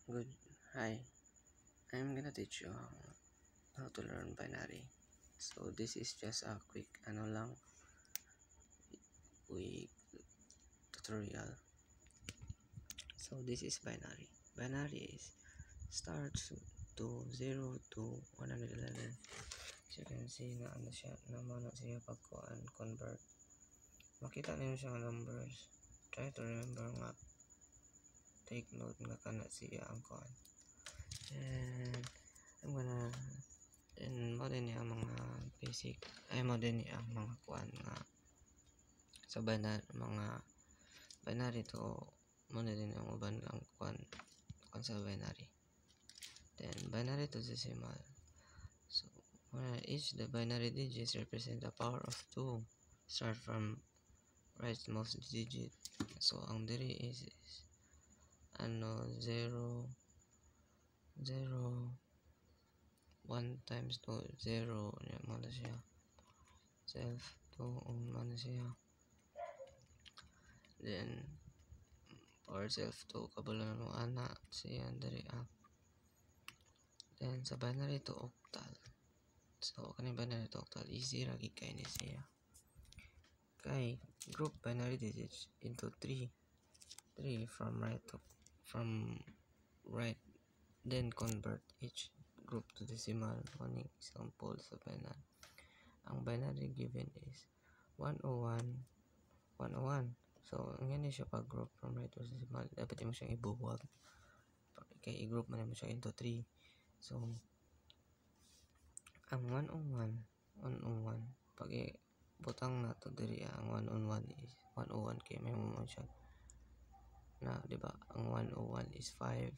Good. Hi, I'm gonna teach you how to learn binary. So this is just a quick quick tutorial. So this is binary. Binary is starts to 0 to 111. As you can see na ano siya, naman siya pagkuan convert. Makita niyo siya numbers. Try to remember nga. Take note nga kana siya ang kuan. And I'm gonna mo din ang mga basic mo din ang mga kuan nga sa mga binary to mo na din ang uban ang kuan sa binary. Then binary to decimal. So each the binary digits represent the power of 2. Start from rightmost digit. So ang diri is 0 1 times 2 0 mo na siya self 2 mo na siya, then power self 2 kabalo na mo ana siya diri up. Then sa binary to octal, so kani binary to octal easy ra gid kay ni siya kay group binary digits into 3 from right, then convert each group to decimal. One example sa binary, ang binary given is 101 101. So ang ganyan siya pag group from right to decimal, dapat mo siyang ibuwag kay i-group man mo siya into 3. So ang 101 pag butang na to diri ang 101 is 101 kay may mo siya na, di ba? Ang 101 is 5.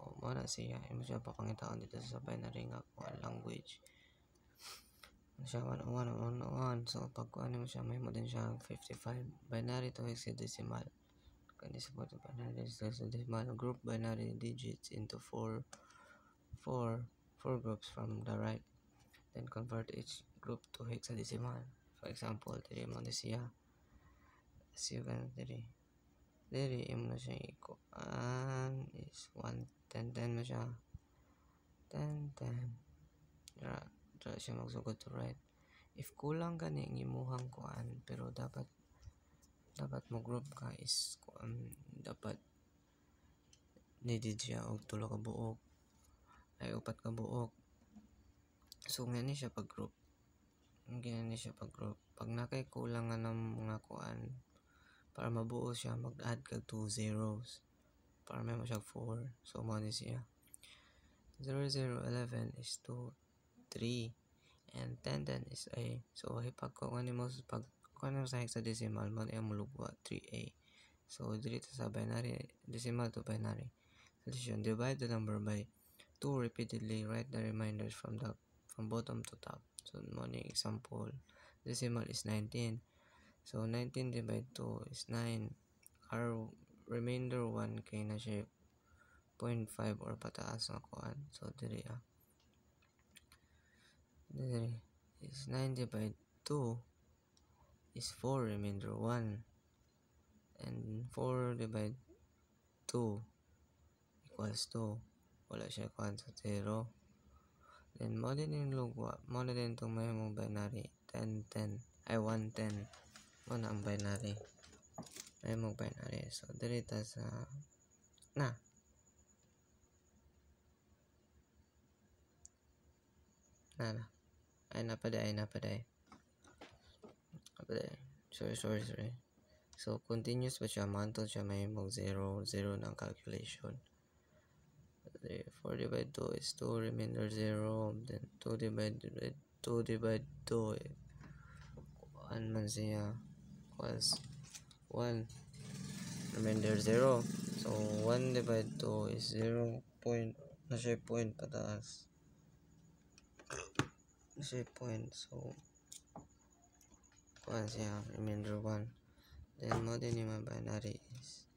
O mo na siya imo siya papangitaon dito sa binary nga kuan language siya 101 101. So pag kuan mo siya may mo din siya 55 binary to hexadecimal. Kani sa binary to hexadecimal group binary digits into 4 groups from the right, then convert each group to hexadecimal. For example, diri mo ni siya as you can diri imo na siya is 1 10 10 mo siya 10 10 dra siya magsugod to right. If kulang gani ang imuhang kuan pero dapat mo group ka is dapat needed siya og 3 ka buok ay 4 ka buok. So ngani siya pag group pag nakay kulang nga ng mga kuan para mabuo siya mag-add kag 2 zeros para may mo siya 4. So mo ni siya 0 0 11 is 2 3 and 10 10 is a. So pag kuan mo pag kuan mo sa hexadecimal mo ang mulugwa 3a. So dito sa binary decimal to binary solution, divide the number by 2 repeatedly, write the reminders from bottom to top. So mo ni example decimal is 19. So 19 divided 2 is 9. Our remainder 1 kay na siya 0.5 or pataas na kuan. So diri is 9 divided 2 is 4, remainder 1, and 4 divided 2 equals 2. Wala siya kuan sa 0. Then mo din yung lugwa, mo na din itong may mong binary 10 10 ay 1 10 mo na ang binary may mong binary. So diri ta sa na ay napaday sorry. So continuous pa siya manto siya may mong 0 0 ng calculation. 4 divided 2 is 2, remainder 0, then 2 divided 2 man siya equals 1, remainder 0. So 1 divided 2 is 0 point na siya point pataas na siya point. So kuan siya remainder 1. Then mo din yung binary is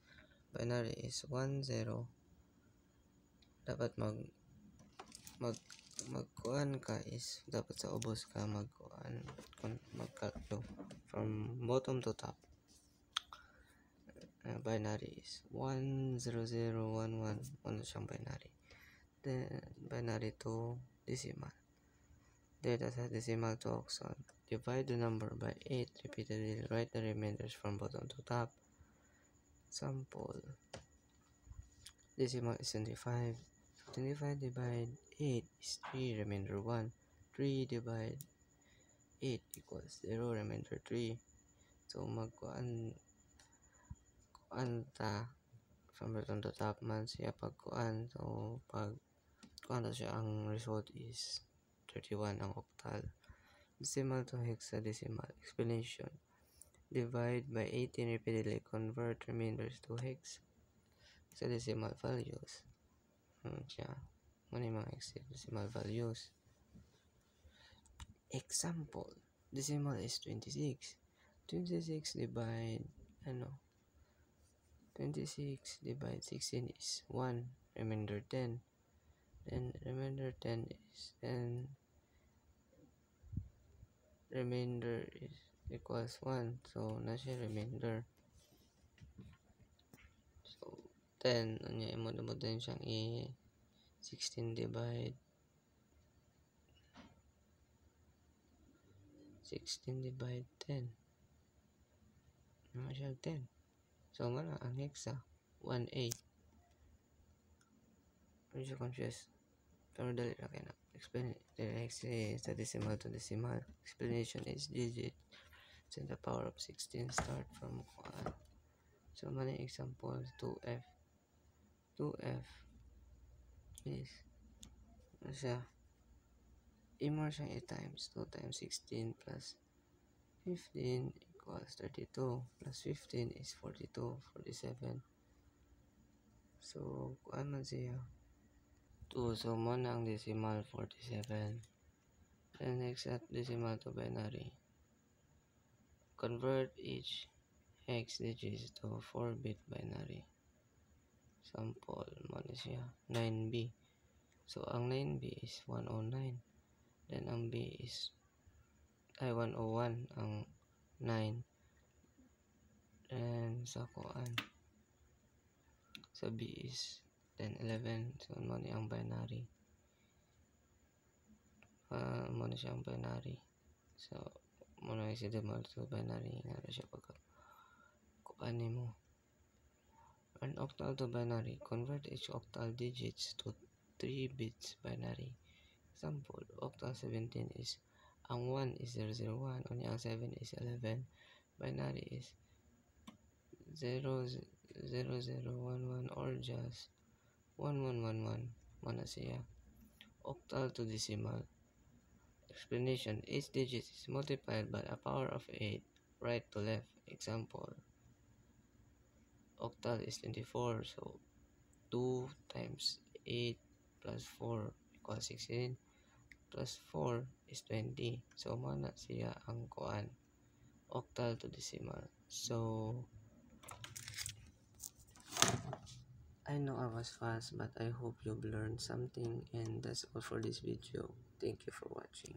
1 0. Dapat magkuan ka is dapat sa ubos ka magkalklo from bottom to top. binary is 10011, ano siyang binary. Then binary to decimal. Data sa decimal to octal. Divide the number by 8 repeatedly. Write the remainders from bottom to top. Sample. Decimal is 25. 25 divide 8 is 3, remainder 1. 3 divide 8 equals 0, remainder 3. So magkuan ta from bottom to top man siya pagkuan. So pag kuan siya, ang result is 31 ang octal. Decimal to hexadecimal. Explanation. Divide by 18 repeatedly. Convert remainders to hexadecimal values. Siya. Ano yung mga hexadecimal values? Example. Decimal is 26. 26 divide 26 divide 16 is 1. Remainder 10. Then remainder 10 is 10. Remainder is equals 1. So na siya remainder. So 10 anya mo din siyang 16 divide 10. Ano siya 10. So mana ang hexa 1A. Ano siya confused? Pero dali lang kayo na. Explain the hexadecimal to decimal. Explanation is digit. In the power of 16 start from 1. So many example 2F. 2F is ano siya? I-more siyang 8 times. 2 times 16 plus 15 equals 32. Plus 15 is 42. 47. So kuan man siya 2. So mo na ang decimal 47. Then hexadecimal to binary. Convert each hex digits to 4-bit binary. Sample mo na siya 9B. So ang 9B is 109. Then ang B is 101 ang 9. And sa kuan sa B is 1011. So mo na ang binary. Mo na siya ang binary. So mo na hexadecimal to binary nga siya pagka kuan mo. An octal to binary. Convert each octal digits to 3 bits binary. Example, octal 17 is ang 1 is 001, unya ang 7 is 11. Binary is 00011 or just 1111. Mana siya. Octal to decimal. Explanation. Each digit is multiplied by a power of 8, right to left. Example, octal is 24. So 2 times 8 plus 4 equals 16. Plus 4 is 20. So mana siya ang kuan. Octal to decimal. So I know I was fast, but I hope you've learned something, and that's all for this video. Thank you for watching.